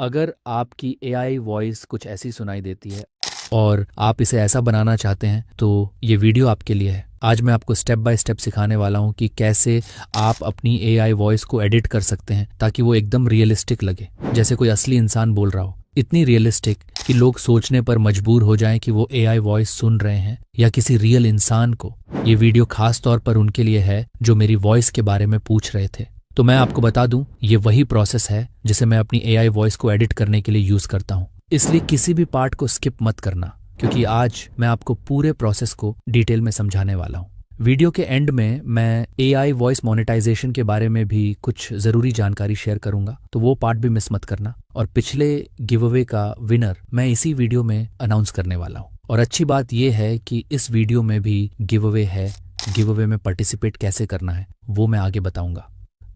अगर आपकी AI voice कुछ ऐसी सुनाई देती है और आप इसे ऐसा बनाना चाहते हैं तो ये वीडियो आपके लिए है। आज मैं आपको स्टेप बाय स्टेप सिखाने वाला हूँ कि कैसे आप अपनी एआई वॉइस को एडिट कर सकते हैं ताकि वो एकदम रियलिस्टिक लगे, जैसे कोई असली इंसान बोल रहा हो। इतनी रियलिस्टिक कि लोग सोचने पर मजबूर हो जाएं कि वो एआई वॉइस सुन रहे हैं या किसी रियल इंसान को। ये वीडियो खास तौर पर उनके लिए है जो मेरी वॉइस के बारे में पूछ रहे थे। तो मैं आपको बता दूं, ये वही प्रोसेस है जिसे मैं अपनी एआई वॉइस को एडिट करने के लिए यूज करता हूं। इसलिए किसी भी पार्ट को स्किप मत करना, क्योंकि आज मैं आपको पूरे प्रोसेस को डिटेल में समझाने वाला हूं। वीडियो के एंड में मैं एआई वॉइस मोनेटाइजेशन के बारे में भी कुछ जरूरी जानकारी शेयर करूंगा, तो वो पार्ट भी मिस मत करना। और पिछले गिव अवे का विनर मैं इसी वीडियो में अनाउंस करने वाला हूं। और अच्छी बात यह है कि इस वीडियो में भी गिव अवे है। गिव अवे में पार्टिसिपेट कैसे करना है वो मैं आगे बताऊंगा।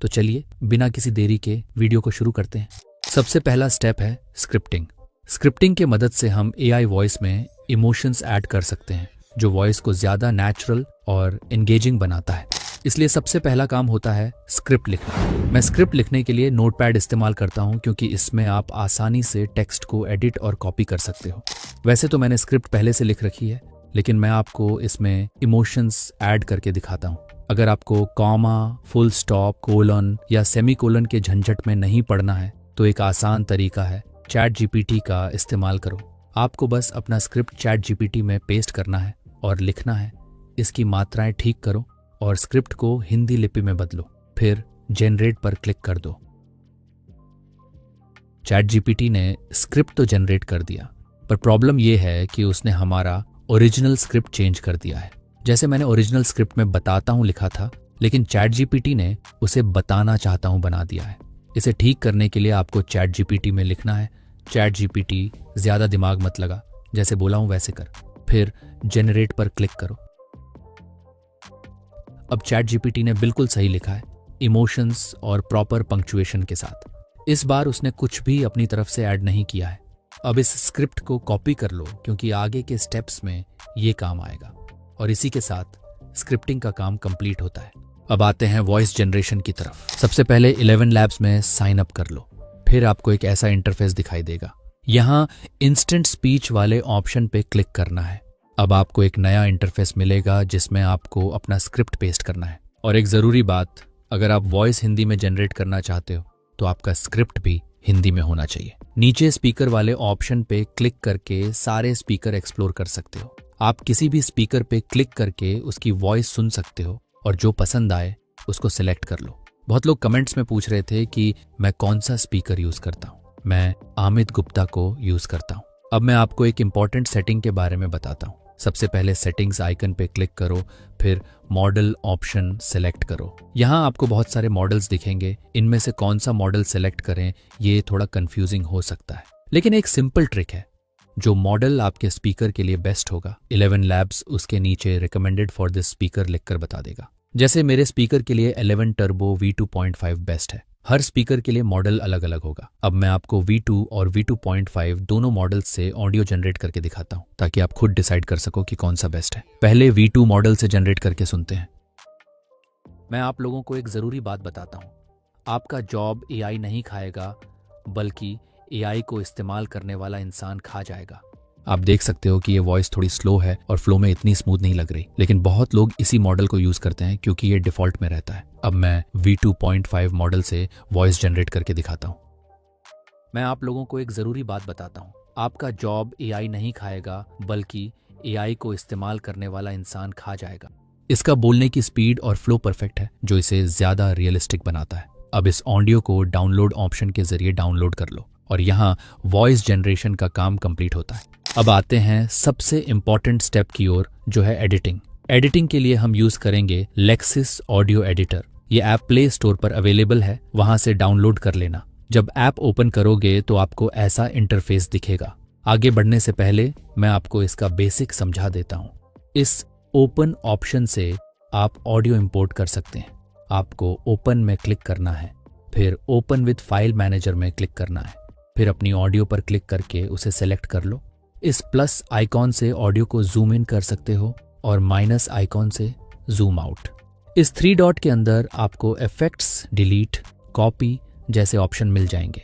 तो चलिए बिना किसी देरी के वीडियो को शुरू करते हैं। सबसे पहला स्टेप है स्क्रिप्टिंग। स्क्रिप्टिंग की मदद से हम एआई वॉइस में इमोशंस ऐड कर सकते हैं, जो वॉइस को ज्यादा नेचुरल और एंगेजिंग बनाता है। इसलिए सबसे पहला काम होता है स्क्रिप्ट लिखना। मैं स्क्रिप्ट लिखने के लिए नोटपैड इस्तेमाल करता हूं, क्योंकि इसमें आप आसानी से टेक्स्ट को एडिट और कॉपी कर सकते हो। वैसे तो मैंने स्क्रिप्ट पहले से लिख रखी है, लेकिन मैं आपको इसमें इमोशंस ऐड करके दिखाता हूं। अगर आपको कॉमा, फुल स्टॉप, कोलन या सेमीकोलन के झंझट में नहीं पढ़ना है तो एक आसान तरीका है, चैट जीपीटी का इस्तेमाल करो। आपको बस अपना स्क्रिप्ट चैट जीपीटी में पेस्ट करना है और लिखना है। इसकी मात्राएं ठीक करो और स्क्रिप्ट को हिंदी लिपि में बदलो, फिर जनरेट पर क्लिक कर दो। चैट जीपीटी ने स्क्रिप्ट तो जनरेट कर दिया, पर प्रॉब्लम यह है कि उसने हमारा ओरिजिनल स्क्रिप्ट चेंज कर दिया है। जैसे मैंने ओरिजिनल स्क्रिप्ट में बताता हूं लिखा था, लेकिन चैट जीपीटी ने उसे बताना चाहता हूं बना दिया है। इसे ठीक करने के लिए आपको चैट जीपीटी में लिखना है, चैट जीपीटी ज्यादा दिमाग मत लगा, जैसे बोला हूं वैसे कर, फिर जनरेट पर क्लिक करो। अब चैट जीपीटी ने बिल्कुल सही लिखा है, इमोशंस और प्रॉपर पंक्चुएशन के साथ। इस बार उसने कुछ भी अपनी तरफ से ऐड नहीं किया है। अब इस स्क्रिप्ट को कॉपी कर लो, क्योंकि आगे के स्टेप्स में ये काम आएगा। और इसी के साथ स्क्रिप्टिंग का काम कंप्लीट होता है। अब आते हैं वॉइस जनरेशन की तरफ। सबसे पहले 11 लैब्स में साइन अप कर लो। फिर आपको एक ऐसा इंटरफेस दिखाई देगा। यहाँ इंस्टेंट स्पीच वाले ऑप्शन पे क्लिक करना है। अब आपको एक नया इंटरफेस मिलेगा जिसमें आपको अपना स्क्रिप्ट पेस्ट करना है। और एक जरूरी बात, अगर आप वॉइस हिंदी में जनरेट करना चाहते हो तो आपका स्क्रिप्ट भी हिंदी में होना चाहिए। नीचे स्पीकर वाले ऑप्शन पे क्लिक करके सारे स्पीकर एक्सप्लोर कर सकते हो। आप किसी भी स्पीकर पे क्लिक करके उसकी वॉइस सुन सकते हो और जो पसंद आए उसको सिलेक्ट कर लो। बहुत लोग कमेंट्स में पूछ रहे थे कि मैं कौन सा स्पीकर यूज करता हूँ। मैं अमित गुप्ता को यूज करता हूँ। अब मैं आपको एक इंपॉर्टेंट सेटिंग के बारे में बताता हूँ। सबसे पहले सेटिंग्स आइकन पे क्लिक करो, फिर मॉडल ऑप्शन सेलेक्ट करो। यहाँ आपको बहुत सारे मॉडल्स दिखेंगे। इनमें से कौन सा मॉडल सेलेक्ट करें ये थोड़ा कंफ्यूजिंग हो सकता है, लेकिन एक सिंपल ट्रिक है। जो मॉडल आपके स्पीकर के लिए बेस्ट होगा, 11 लैब्स उसके नीचे रिकमेंडेड फॉर दिस स्पीकर लिखकर बता देगा। जैसे मेरे स्पीकर के लिए 11 टर्बो V2.5 बेस्ट है। हर स्पीकर के लिए मॉडल अलग अलग होगा। अब मैं आपको V2 और V2.5 दोनों मॉडल से ऑडियो जनरेट करके दिखाता हूँ, ताकि आप खुद डिसाइड कर सको कि कौन सा बेस्ट है। पहले V2 मॉडल से जनरेट करके सुनते हैं। मैं आप लोगों को एक जरूरी बात बताता हूँ, आपका जॉब एआई नहीं खाएगा, बल्कि एआई को इस्तेमाल करने वाला इंसान खा जाएगा। आप देख सकते हो कि ये वॉइस थोड़ी स्लो है और फ्लो में इतनी स्मूथ नहीं लग रही, लेकिन बहुत लोग इसी मॉडल को यूज करते हैं क्योंकि ये डिफॉल्ट में रहता है। अब मैं V2.5 मॉडल से वॉइस जनरेट करके दिखाता हूँ। मैं आप लोगों को एक जरूरी बात बताता हूँ, आपका जॉब एआई नहीं खाएगा, बल्कि एआई को इस्तेमाल करने वाला इंसान खा जाएगा। इसका बोलने की स्पीड और फ्लो परफेक्ट है, जो इसे ज्यादा रियलिस्टिक बनाता है। अब इस ऑडियो को डाउनलोड ऑप्शन के जरिए डाउनलोड कर लो और यहाँ वॉइस जनरेशन का काम कंप्लीट होता है। अब आते हैं सबसे इंपॉर्टेंट स्टेप की ओर, जो है एडिटिंग। एडिटिंग के लिए हम यूज करेंगे लेक्सिस ऑडियो एडिटर। ये ऐप प्ले स्टोर पर अवेलेबल है, वहां से डाउनलोड कर लेना। जब ऐप ओपन करोगे तो आपको ऐसा इंटरफेस दिखेगा। आगे बढ़ने से पहले मैं आपको इसका बेसिक समझा देता हूँ। इस ओपन ऑप्शन से आप ऑडियो इंपोर्ट कर सकते हैं। आपको ओपन में क्लिक करना है, फिर ओपन विद फाइल मैनेजर में क्लिक करना है, फिर अपनी ऑडियो पर क्लिक करके उसे सेलेक्ट कर लो। इस प्लस आइकॉन से ऑडियो को जूम इन कर सकते हो और माइनस आइकॉन से जूम आउट। इस 3 डॉट के अंदर आपको इफेक्ट्स, डिलीट, कॉपी जैसे ऑप्शन मिल जाएंगे।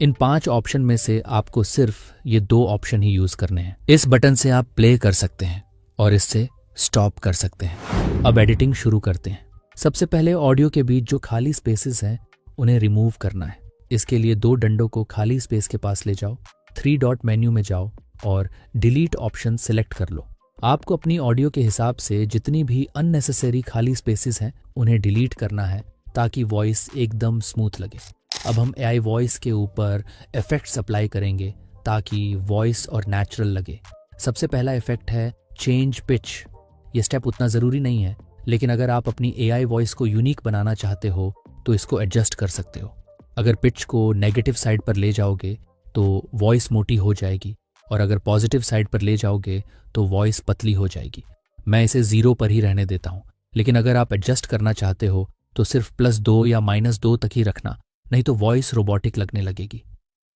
इन 5 ऑप्शन में से आपको सिर्फ ये 2 ऑप्शन ही यूज करने हैं। इस बटन से आप प्ले कर सकते हैं और इससे स्टॉप कर सकते हैं। अब एडिटिंग शुरू करते हैं। सबसे पहले ऑडियो के बीच जो खाली स्पेसेस हैं उन्हें रिमूव करना है। इसके लिए 2 डंडों को खाली स्पेस के पास ले जाओ, 3 डॉट मेन्यू में जाओ और डिलीट ऑप्शन सिलेक्ट कर लो। आपको अपनी ऑडियो के हिसाब से जितनी भी अननेसेसरी खाली स्पेसेस हैं उन्हें डिलीट करना है ताकि वॉइस एकदम स्मूथ लगे। अब हम AI वॉइस के ऊपर इफेक्ट्स अप्लाई करेंगे ताकि वॉइस और नेचुरल लगे। सबसे पहला इफेक्ट है चेंज पिच। ये स्टेप उतना ज़रूरी नहीं है, लेकिन अगर आप अपनी AI वॉइस को यूनिक बनाना चाहते हो तो इसको एडजस्ट कर सकते हो। अगर पिच को नेगेटिव साइड पर ले जाओगे तो वॉइस मोटी हो जाएगी और अगर पॉजिटिव साइड पर ले जाओगे तो वॉइस पतली हो जाएगी। मैं इसे 0 पर ही रहने देता हूँ, लेकिन अगर आप एडजस्ट करना चाहते हो तो सिर्फ +2 या -2 तक ही रखना, नहीं तो वॉइस रोबोटिक लगने लगेगी।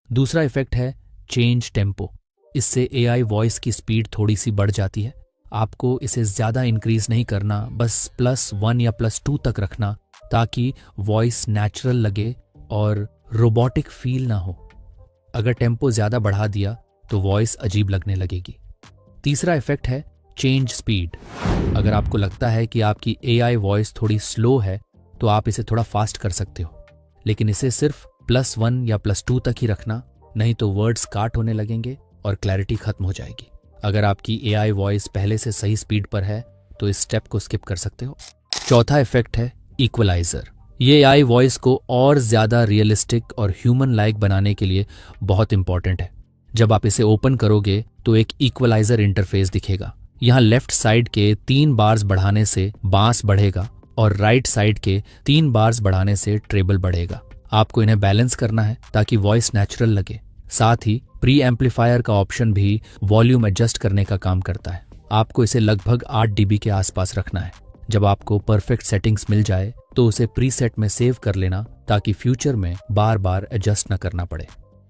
दूसरा इफेक्ट है चेंज टेम्पो। इससे AI वॉइस की स्पीड थोड़ी सी बढ़ जाती है। आपको इसे ज़्यादा इंक्रीज नहीं करना, बस +1 या +2 तक रखना ताकि वॉइस नेचुरल लगे और रोबोटिक फील ना हो। अगर टेम्पो ज़्यादा बढ़ा दिया तो वॉइस अजीब लगने लगेगी। तीसरा इफेक्ट है चेंज स्पीड। अगर आपको लगता है कि आपकी AI वॉइस थोड़ी स्लो है तो आप इसे थोड़ा फास्ट कर सकते हो, लेकिन इसे सिर्फ +1 या +2 तक ही रखना, नहीं तो वर्ड्स काट होने लगेंगे और क्लैरिटी खत्म हो जाएगी। अगर आपकी AI वॉइस पहले से सही स्पीड पर है तो इस स्टेप को स्किप कर सकते हो। चौथा इफेक्ट है इक्वलाइजर। ये AI वॉइस को और ज़्यादा रियलिस्टिक और ह्यूमन लाइक बनाने के लिए बहुत इंपॉर्टेंट है। जब आप इसे ओपन करोगे तो एक इक्वलाइजर इंटरफेस दिखेगा। यहाँ लेफ्ट साइड के 3 बार्स बढ़ाने से बास बढ़ेगा और राइट साइड के 3 बार्स बढ़ाने से ट्रेबल बढ़ेगा। आपको इन्हें बैलेंस करना है ताकि वॉइस नेचुरल लगे। साथ ही प्री एम्पलीफायर का ऑप्शन भी वॉल्यूम एडजस्ट करने का काम करता है। आपको इसे लगभग 8 dB के आसपास रखना है। जब आपको परफेक्ट सेटिंग्स मिल जाए तो उसे प्रीसेट में सेव कर लेना ताकि फ्यूचर में बार बार एडजस्ट न करना पड़े।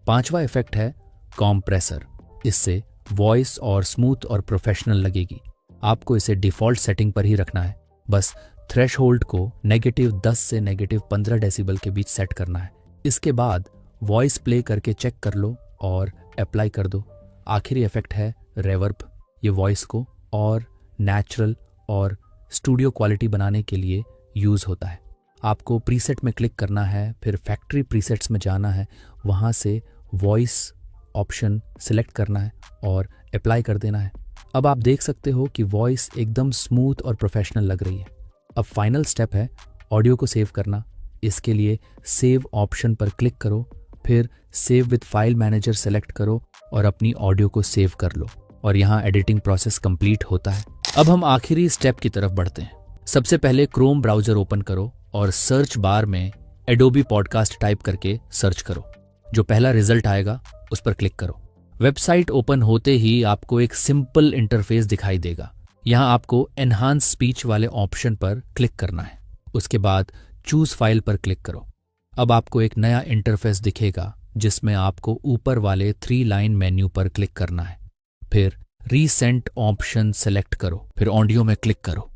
पांचवा इफेक्ट है कॉम्प्रेसर। इससे वॉइस और स्मूथ और प्रोफेशनल लगेगी। आपको इसे डिफॉल्ट सेटिंग पर ही रखना है। बस थ्रेशहोल्ड को -10 से -15 डेसिबल के बीच सेट करना है। इसके बाद वॉइस प्ले करके चेक कर लो और अप्लाई कर दो। आखिरी इफेक्ट है रेवर्ब। ये वॉइस को और नेचुरल और स्टूडियो क्वालिटी बनाने के लिए यूज़ होता है। आपको प्रीसेट में क्लिक करना है, फिर फैक्ट्री प्रीसेट्स में जाना है, वहाँ से वॉइस ऑप्शन सिलेक्ट करना है और अप्लाई कर देना है। अब आप देख सकते हो कि वॉइस एकदम स्मूथ और प्रोफेशनल लग रही है। अब फाइनल स्टेप है ऑडियो को सेव करना। इसके लिए सेव ऑप्शन पर क्लिक करो, फिर save with file manager select करो और अपनी ऑडियो को सेव कर लो और यहाँ एडिटिंग प्रोसेस कंप्लीट होता है। अब हम आखिरी स्टेप की तरफ बढ़ते हैं। सबसे पहले क्रोम ब्राउजर ओपन करो और सर्च बार में एडोबी पॉडकास्ट टाइप करके सर्च करो। जो पहला रिजल्ट आएगा उस पर क्लिक करो। वेबसाइट ओपन होते ही आपको एक सिंपल इंटरफेस दिखाई देगा। यहाँ आपको एनहांस स्पीच वाले ऑप्शन पर क्लिक करना है। उसके बाद चूज फाइल पर क्लिक करो। अब आपको एक नया इंटरफेस दिखेगा जिसमें आपको ऊपर वाले 3 लाइन मेन्यू पर क्लिक करना है। फिर रीसेंट ऑप्शन सेलेक्ट करो, फिर ऑडियो में क्लिक करो।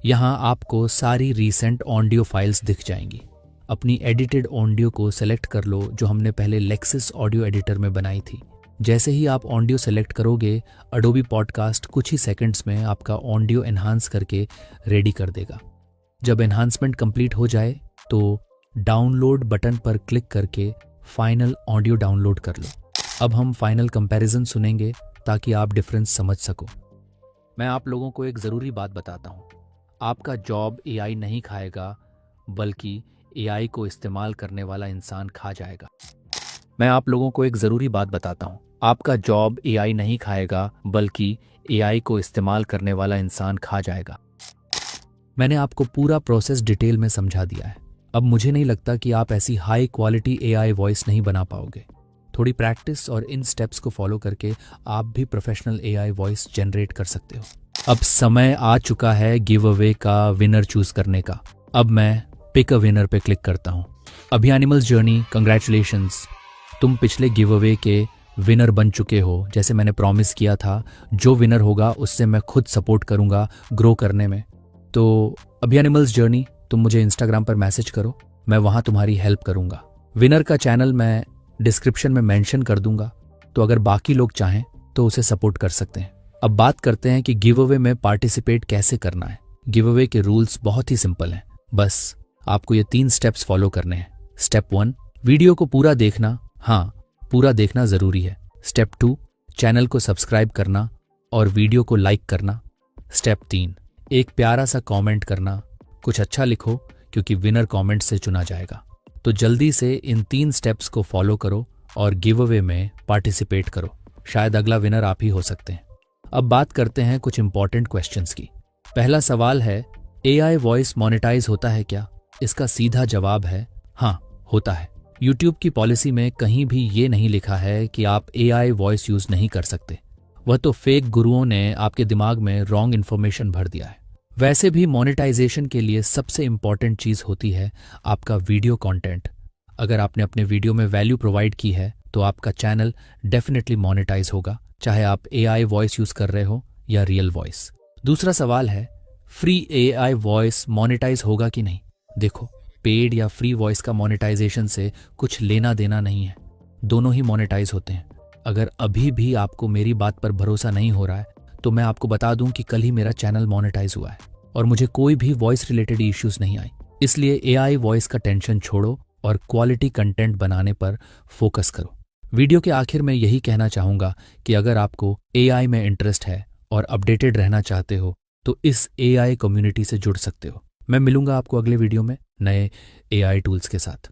यहाँ आपको सारी रीसेंट ऑडियो फाइल्स दिख जाएंगी। अपनी एडिटेड ऑडियो को सेलेक्ट कर लो जो हमने पहले लेक्सिस ऑडियो एडिटर में बनाई थी। जैसे ही आप ऑडियो सेलेक्ट करोगे, एडोबी पॉडकास्ट कुछ ही सेकंड्स में आपका ऑडियो एनहांस करके रेडी कर देगा। जब एनहांसमेंट कंप्लीट हो जाए तो डाउनलोड बटन पर क्लिक करके फाइनल ऑडियो डाउनलोड कर लो। अब हम फाइनल कंपैरिजन सुनेंगे ताकि आप डिफरेंस समझ सको। मैं आप लोगों को एक ज़रूरी बात बताता हूँ। आपका जॉब AI नहीं खाएगा, बल्कि AI को इस्तेमाल करने वाला इंसान खा जाएगा। मैं आप लोगों को एक ज़रूरी बात बताता हूँ। आपका जॉब AI नहीं खाएगा, बल्कि AI को इस्तेमाल करने वाला इंसान खा जाएगा। मैंने आपको पूरा प्रोसेस डिटेल में समझा दिया है। अब मुझे नहीं लगता कि आप ऐसी हाई क्वालिटी AI वॉइस नहीं बना पाओगे। थोड़ी प्रैक्टिस और इन स्टेप्स को फॉलो करके आप भी प्रोफेशनल AI वॉइस जनरेट कर सकते हो। अब समय आ चुका है गिव अवे का विनर चूज करने का। अब मैं पिक अ विनर पे क्लिक करता हूँ। अभी एनिमल्स जर्नी, कंग्रेचुलेशंस, तुम पिछले गिव अवे के विनर बन चुके हो। जैसे मैंने प्रॉमिस किया था, जो विनर होगा उससे मैं खुद सपोर्ट करूँगा ग्रो करने में। तो अभी एनिमल्स जर्नी, तुम मुझे इंस्टाग्राम पर मैसेज करो, मैं वहाँ तुम्हारी हेल्प करूँगा। विनर का चैनल मैं डिस्क्रिप्शन में मेंशन कर दूंगा, तो अगर बाकी लोग चाहें तो उसे सपोर्ट कर सकते हैं। अब बात करते हैं कि गिव अवे में पार्टिसिपेट कैसे करना है। गिव अवे के रूल्स बहुत ही सिंपल हैं, बस आपको ये 3 स्टेप्स फॉलो करने हैं। स्टेप 1, वीडियो को पूरा देखना, हाँ पूरा देखना जरूरी है। स्टेप 2, चैनल को सब्सक्राइब करना और वीडियो को लाइक करना। स्टेप 3, एक प्यारा सा कमेंट करना, कुछ अच्छा लिखो क्योंकि विनर कमेंट से चुना जाएगा। तो जल्दी से इन 3 स्टेप्स को फॉलो करो और गिव अवे में पार्टिसिपेट करो, शायद अगला विनर आप ही हो सकते हैं। अब बात करते हैं कुछ इंपॉर्टेंट क्वेश्चंस की। पहला सवाल है, AI वॉइस मोनेटाइज होता है क्या? इसका सीधा जवाब है हाँ, होता है। YouTube की पॉलिसी में कहीं भी ये नहीं लिखा है कि आप AI वॉइस यूज नहीं कर सकते। वह तो फेक गुरुओं ने आपके दिमाग में रॉन्ग इन्फॉर्मेशन भर दिया है। वैसे भी मोनेटाइजेशन के लिए सबसे इंपॉर्टेंट चीज होती है आपका वीडियो कंटेंट। अगर आपने अपने वीडियो में वैल्यू प्रोवाइड की है तो आपका चैनल डेफिनेटली मोनेटाइज होगा, चाहे आप AI वॉइस यूज कर रहे हो या रियल वॉइस। दूसरा सवाल है, फ्री AI वॉइस मोनेटाइज होगा कि नहीं? देखो, पेड या फ्री वॉइस का मोनेटाइजेशन से कुछ लेना देना नहीं है, दोनों ही मोनेटाइज होते हैं। अगर अभी भी आपको मेरी बात पर भरोसा नहीं हो रहा है तो मैं आपको बता दूं कि कल ही मेरा चैनल मोनेटाइज हुआ है और मुझे कोई भी वॉइस रिलेटेड इश्यूज नहीं आई। इसलिए AI वॉइस का टेंशन छोड़ो और क्वालिटी कंटेंट बनाने पर फोकस करो। वीडियो के आखिर में यही कहना चाहूंगा कि अगर आपको AI में इंटरेस्ट है और अपडेटेड रहना चाहते हो तो इस AI कम्युनिटी से जुड़ सकते हो। मैं मिलूंगा आपको अगले वीडियो में नए AI टूल्स के साथ।